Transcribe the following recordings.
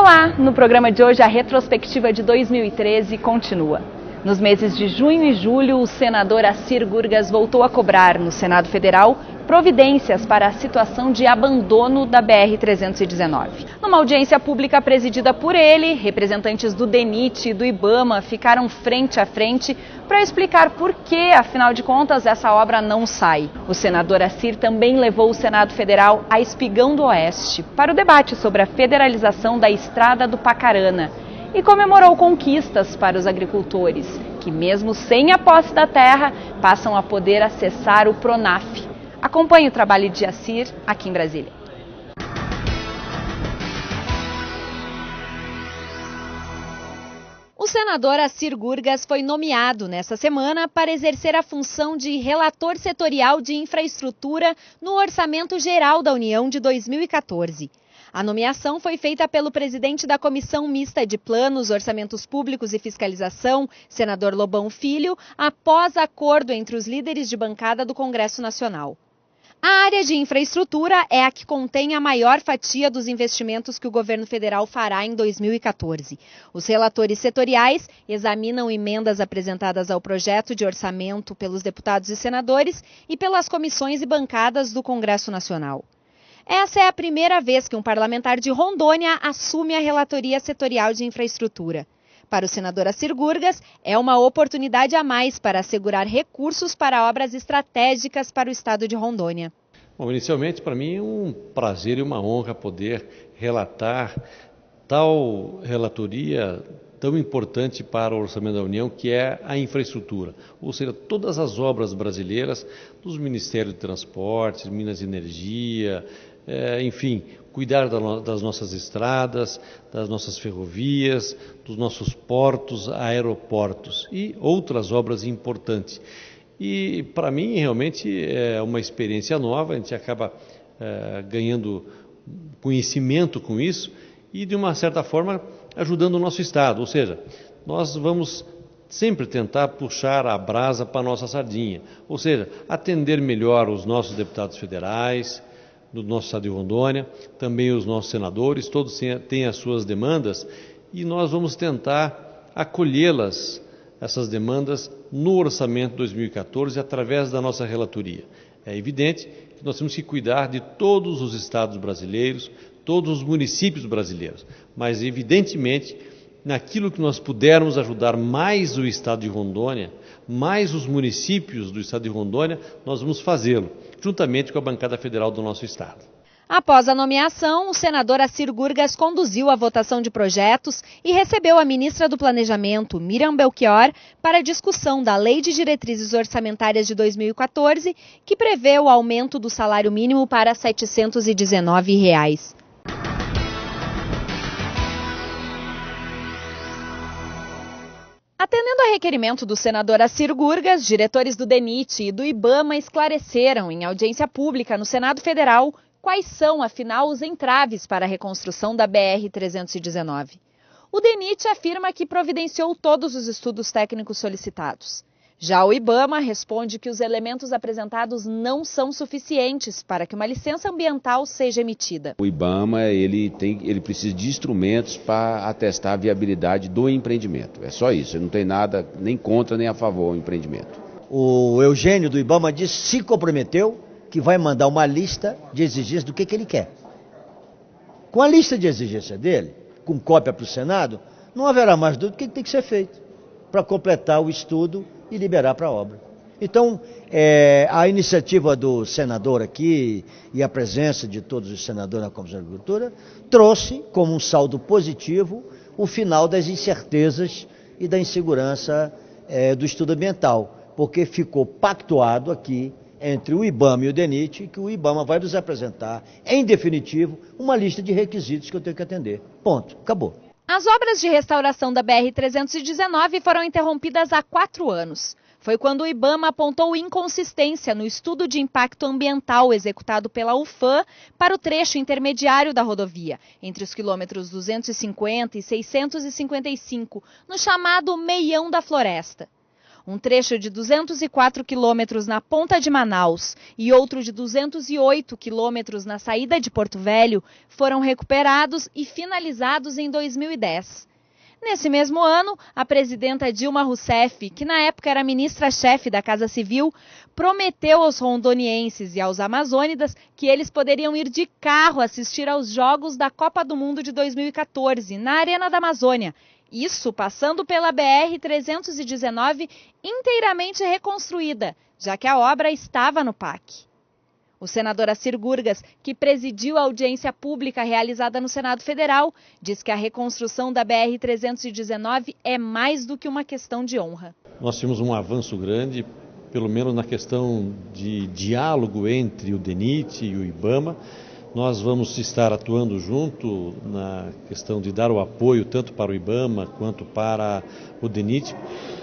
Olá! No programa de hoje, a retrospectiva de 2013 continua. Nos meses de junho e julho, o senador Assir Gurgás voltou a cobrar no Senado Federal providências para a situação de abandono da BR-319. Numa audiência pública presidida por ele, representantes do DENIT e do IBAMA ficaram frente a frente para explicar por que, afinal de contas, essa obra não sai. O senador Assir também levou o Senado Federal a Espigão do Oeste para o debate sobre a federalização da Estrada do Pacarana e comemorou conquistas para os agricultores, que mesmo sem a posse da terra, passam a poder acessar o PRONAF. Acompanhe o trabalho de Assir aqui em Brasília. O senador Assir Gurgás foi nomeado nesta semana para exercer a função de relator setorial de infraestrutura no Orçamento Geral da União de 2014. A nomeação foi feita pelo presidente da Comissão Mista de Planos, Orçamentos Públicos e Fiscalização, senador Lobão Filho, após acordo entre os líderes de bancada do Congresso Nacional. A área de infraestrutura é a que contém a maior fatia dos investimentos que o governo federal fará em 2014. Os relatores setoriais examinam emendas apresentadas ao projeto de orçamento pelos deputados e senadores e pelas comissões e bancadas do Congresso Nacional. Essa é a primeira vez que um parlamentar de Rondônia assume a relatoria setorial de infraestrutura. Para o senador Assir Gurgás, é uma oportunidade a mais para assegurar recursos para obras estratégicas para o estado de Rondônia. Bom, inicialmente, para mim é um prazer e uma honra poder relatar tal relatoria tão importante para o Orçamento da União, que é a infraestrutura. Ou seja, todas as obras brasileiras, dos Ministérios de Transportes, Minas e Energia, enfim, cuidar das nossas estradas, das nossas ferrovias, dos nossos portos, aeroportos e outras obras importantes. E para mim realmente é uma experiência nova, a gente acaba ganhando conhecimento com isso e de uma certa forma ajudando o nosso estado, ou seja, nós vamos sempre tentar puxar a brasa para a nossa sardinha, ou seja, atender melhor os nossos deputados federais, do nosso estado de Rondônia, também os nossos senadores, todos têm as suas demandas e nós vamos tentar acolhê-las, essas demandas, no orçamento 2014 através da nossa relatoria. É evidente que nós temos que cuidar de todos os estados brasileiros, todos os municípios brasileiros, mas evidentemente naquilo que nós pudermos ajudar mais o estado de Rondônia, mais os municípios do estado de Rondônia, nós vamos fazê-lo, juntamente com a bancada federal do nosso estado. Após a nomeação, o senador Assir Gurgás conduziu a votação de projetos e recebeu a ministra do Planejamento, Miriam Belchior, para a discussão da Lei de Diretrizes Orçamentárias de 2014, que prevê o aumento do salário mínimo para R$ 719. Atendendo a requerimento do senador Assir Gurgás, diretores do DENIT e do IBAMA esclareceram em audiência pública no Senado Federal quais são, afinal, os entraves para a reconstrução da BR-319. O DENIT afirma que providenciou todos os estudos técnicos solicitados. Já o IBAMA responde que os elementos apresentados não são suficientes para que uma licença ambiental seja emitida. O IBAMA ele precisa de instrumentos para atestar a viabilidade do empreendimento. É só isso, ele não tem nada nem contra nem a favor do empreendimento. O Eugênio do IBAMA se comprometeu que vai mandar uma lista de exigências do que ele quer. Com a lista de exigências dele, com cópia para o Senado, não haverá mais dúvida do que tem que ser feito para completar o estudo e liberar para a obra. Então, a iniciativa do senador aqui e a presença de todos os senadores na Comissão de Agricultura trouxe como um saldo positivo o final das incertezas e da insegurança do estudo ambiental, porque ficou pactuado aqui entre o IBAMA e o DENIT que o IBAMA vai nos apresentar, em definitivo, uma lista de requisitos que eu tenho que atender. Ponto. Acabou. As obras de restauração da BR-319 foram interrompidas há 4 anos. Foi quando o IBAMA apontou inconsistência no estudo de impacto ambiental executado pela UFAM para o trecho intermediário da rodovia, entre os quilômetros 250 e 655, no chamado Meião da Floresta. Um trecho de 204 quilômetros na ponta de Manaus e outro de 208 quilômetros na saída de Porto Velho foram recuperados e finalizados em 2010. Nesse mesmo ano, a presidenta Dilma Rousseff, que na época era ministra-chefe da Casa Civil, prometeu aos rondonienses e aos amazônidas que eles poderiam ir de carro assistir aos Jogos da Copa do Mundo de 2014, na Arena da Amazônia. Isso passando pela BR-319 inteiramente reconstruída, já que a obra estava no PAC. O senador Assir Gurgas, que presidiu a audiência pública realizada no Senado Federal, diz que a reconstrução da BR-319 é mais do que uma questão de honra. Nós tivemos um avanço grande, pelo menos na questão de diálogo entre o DENIT e o IBAMA. Nós vamos estar atuando junto na questão de dar o apoio tanto para o IBAMA quanto para o DENIT,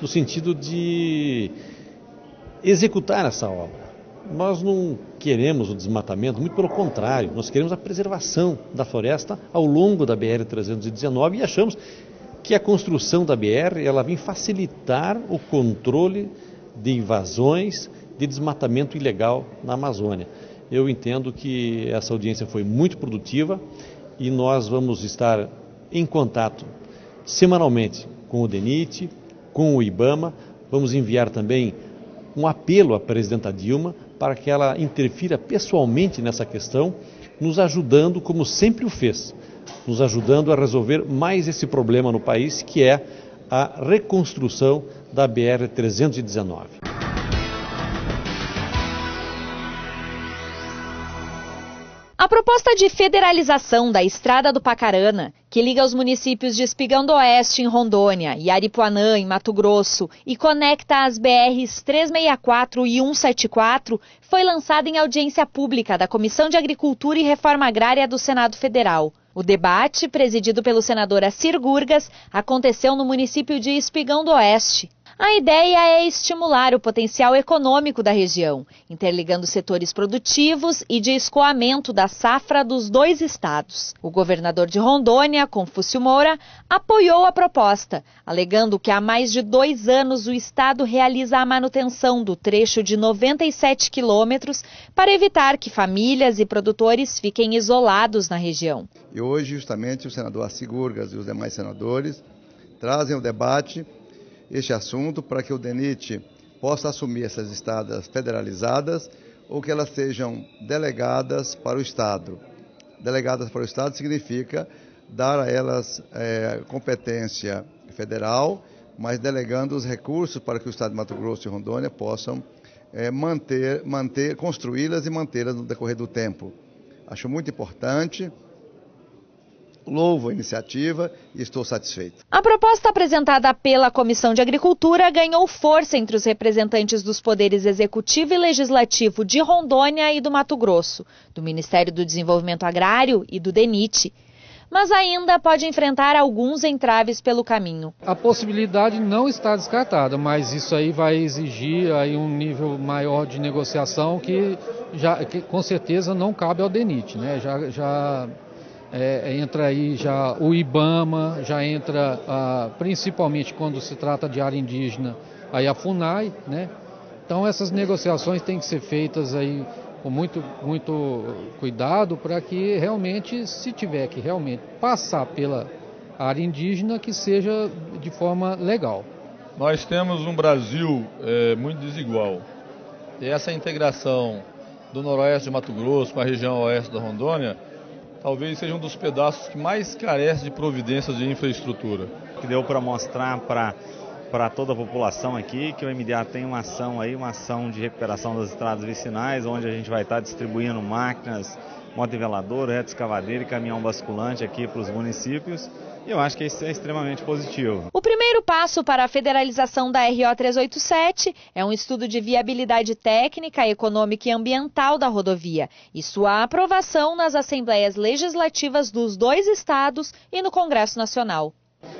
no sentido de executar essa obra. Nós não queremos o desmatamento, muito pelo contrário, nós queremos a preservação da floresta ao longo da BR-319 e achamos que a construção da BR ela vem facilitar o controle de invasões, de desmatamento ilegal na Amazônia. Eu entendo que essa audiência foi muito produtiva e nós vamos estar em contato semanalmente com o DENIT, com o IBAMA, vamos enviar também um apelo à presidenta Dilma para que ela interfira pessoalmente nessa questão, nos ajudando, como sempre o fez, nos ajudando a resolver mais esse problema no país, que é a reconstrução da BR-319. A proposta de federalização da Estrada do Pacarana, que liga os municípios de Espigão do Oeste, em Rondônia, e Aripuanã, em Mato Grosso, e conecta as BRs 364 e 174, foi lançada em audiência pública da Comissão de Agricultura e Reforma Agrária do Senado Federal. O debate, presidido pelo senador Assir Gurgas, aconteceu no município de Espigão do Oeste. A ideia é estimular o potencial econômico da região, interligando setores produtivos e de escoamento da safra dos dois estados. O governador de Rondônia, Confúcio Moura, apoiou a proposta, alegando que há mais de 2 anos o estado realiza a manutenção do trecho de 97 quilômetros para evitar que famílias e produtores fiquem isolados na região. E hoje, justamente, o senador Assir Gurgas e os demais senadores trazem o debate este assunto para que o DENIT possa assumir essas estradas federalizadas ou que elas sejam delegadas para o Estado. Delegadas para o Estado significa dar a elas competência federal, mas delegando os recursos para que o Estado de Mato Grosso e Rondônia possam construí-las e mantê-las no decorrer do tempo. Acho muito importante. Louvo a iniciativa e estou satisfeito. A proposta apresentada pela Comissão de Agricultura ganhou força entre os representantes dos poderes executivo e legislativo de Rondônia e do Mato Grosso, do Ministério do Desenvolvimento Agrário e do DENIT. Mas ainda pode enfrentar alguns entraves pelo caminho. A possibilidade não está descartada, mas isso aí vai exigir aí um nível maior de negociação que com certeza não cabe ao DENIT, né? Entra aí já o IBAMA, já entra principalmente quando se trata de área indígena, aí a FUNAI, né? Então essas negociações têm que ser feitas aí com muito cuidado para que realmente, se tiver que realmente passar pela área indígena, que seja de forma legal. Nós temos um Brasil muito desigual e essa integração do noroeste de Mato Grosso com a região oeste da Rondônia talvez seja um dos pedaços que mais carece de providências de infraestrutura. Que deu para mostrar para toda a população aqui que o MDA tem uma ação de recuperação das estradas vicinais, onde a gente vai estar distribuindo máquinas, motovelador, reta escavadeira e caminhão basculante aqui para os municípios. E eu acho que isso é extremamente positivo. O primeiro passo para a federalização da RO 387 é um estudo de viabilidade técnica, econômica e ambiental da rodovia e sua aprovação nas assembleias legislativas dos dois estados e no Congresso Nacional.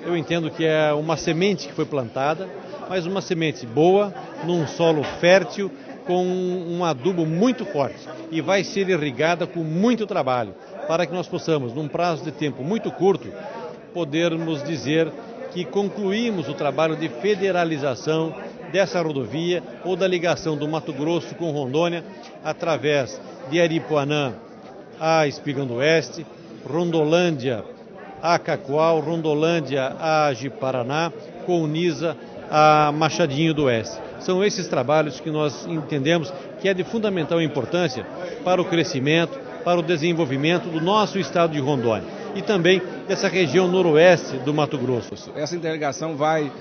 Eu entendo que é uma semente que foi plantada, mas uma semente boa, num solo fértil, com um adubo muito forte e vai ser irrigada com muito trabalho, para que nós possamos, num prazo de tempo muito curto, podermos dizer que concluímos o trabalho de federalização dessa rodovia ou da ligação do Mato Grosso com Rondônia através de Aripuanã a Espigão do Oeste, Rondolândia a Cacoal, Rondolândia a Ji-Paraná, Colniza a Machadinho do Oeste. São esses trabalhos que nós entendemos que é de fundamental importância para o crescimento, para o desenvolvimento do nosso estado de Rondônia e também dessa região noroeste do Mato Grosso. Essa interligação vai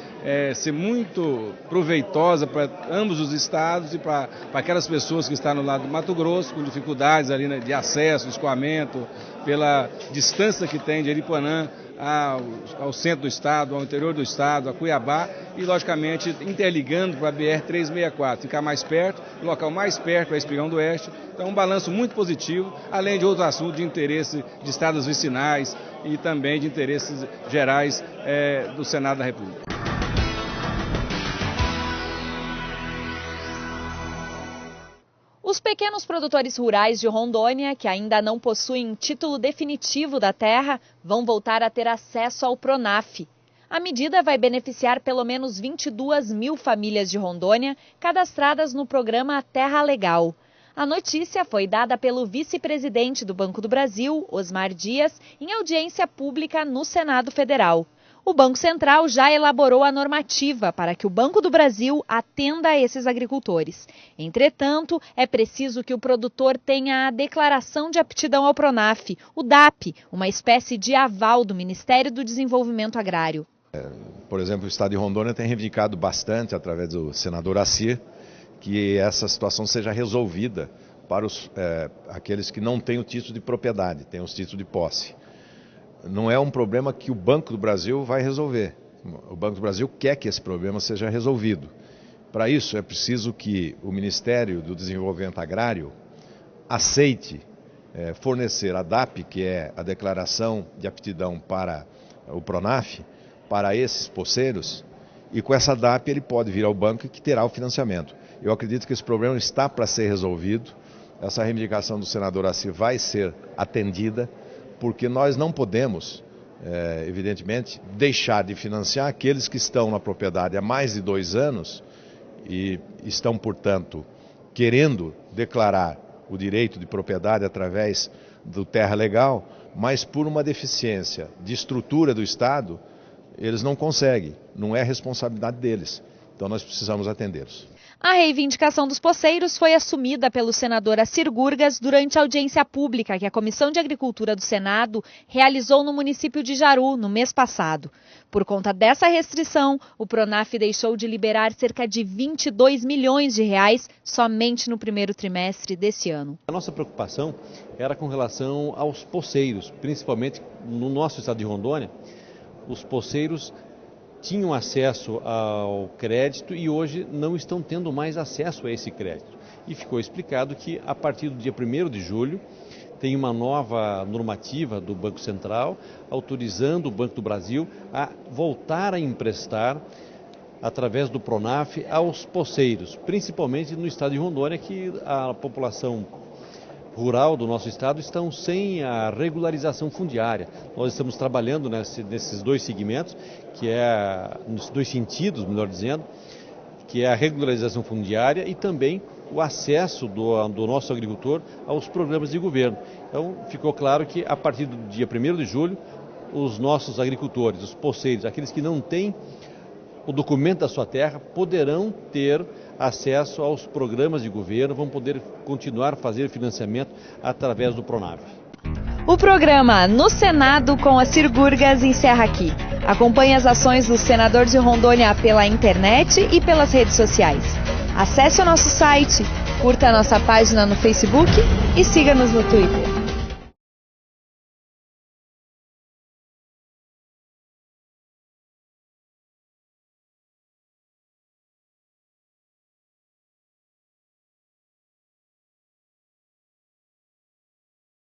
ser muito proveitosa para ambos os estados e para aquelas pessoas que estão no lado do Mato Grosso, com dificuldades ali, né, de acesso, escoamento, pela distância que tem de Aripuanã ao centro do estado, ao interior do estado, a Cuiabá e, logicamente, interligando para a BR-364, ficar mais perto, o local mais perto é Espigão do Oeste. Então, um balanço muito positivo, além de outros assuntos de interesse de estados vicinais e também de interesses gerais do Senado da República. Os pequenos produtores rurais de Rondônia, que ainda não possuem título definitivo da terra, vão voltar a ter acesso ao Pronaf. A medida vai beneficiar pelo menos 22 mil famílias de Rondônia cadastradas no programa Terra Legal. A notícia foi dada pelo vice-presidente do Banco do Brasil, Osmar Dias, em audiência pública no Senado Federal. O Banco Central já elaborou a normativa para que o Banco do Brasil atenda a esses agricultores. Entretanto, é preciso que o produtor tenha a declaração de aptidão ao Pronaf, o DAP, uma espécie de aval do Ministério do Desenvolvimento Agrário. Por exemplo, o estado de Rondônia tem reivindicado bastante, através do senador Assir, que essa situação seja resolvida para aqueles que não têm o título de propriedade, têm os títulos de posse. Não é um problema que o Banco do Brasil vai resolver. O Banco do Brasil quer que esse problema seja resolvido. Para isso, é preciso que o Ministério do Desenvolvimento Agrário aceite fornecer a DAP, que é a declaração de aptidão para o Pronaf, para esses poceiros, e com essa DAP ele pode vir ao banco e que terá o financiamento. Eu acredito que esse problema está para ser resolvido. Essa reivindicação do senador Assir vai ser atendida, porque nós não podemos, evidentemente, deixar de financiar aqueles que estão na propriedade há mais de 2 anos e estão, portanto, querendo declarar o direito de propriedade através do Terra Legal, mas por uma deficiência de estrutura do Estado, eles não conseguem, não é responsabilidade deles. Então nós precisamos atendê-los. A reivindicação dos poceiros foi assumida pelo senador Assir Gurgas durante a audiência pública que a Comissão de Agricultura do Senado realizou no município de Jaru no mês passado. Por conta dessa restrição, o Pronaf deixou de liberar cerca de 22 milhões de reais somente no primeiro trimestre desse ano. A nossa preocupação era com relação aos poceiros, principalmente no nosso estado de Rondônia. Os poceiros tinham acesso ao crédito e hoje não estão tendo mais acesso a esse crédito. E ficou explicado que a partir do dia 1º de julho tem uma nova normativa do Banco Central autorizando o Banco do Brasil a voltar a emprestar através do Pronaf aos poceiros, principalmente no estado de Rondônia, que a população rural do nosso estado estão sem a regularização fundiária. Nós estamos trabalhando nesses 2 segmentos, nos 2 sentidos, melhor dizendo, que é a regularização fundiária e também o acesso do nosso agricultor aos programas de governo. Então, ficou claro que a partir do dia 1º de julho, os nossos agricultores, os poceiros, aqueles que não têm o documento da sua terra, poderão ter acesso aos programas de governo, vão poder continuar a fazer financiamento através do Pronaf. O programa No Senado com Assir Gurgas encerra aqui. Acompanhe as ações do senador de Rondônia pela internet e pelas redes sociais. Acesse o nosso site, curta a nossa página no Facebook e siga-nos no Twitter.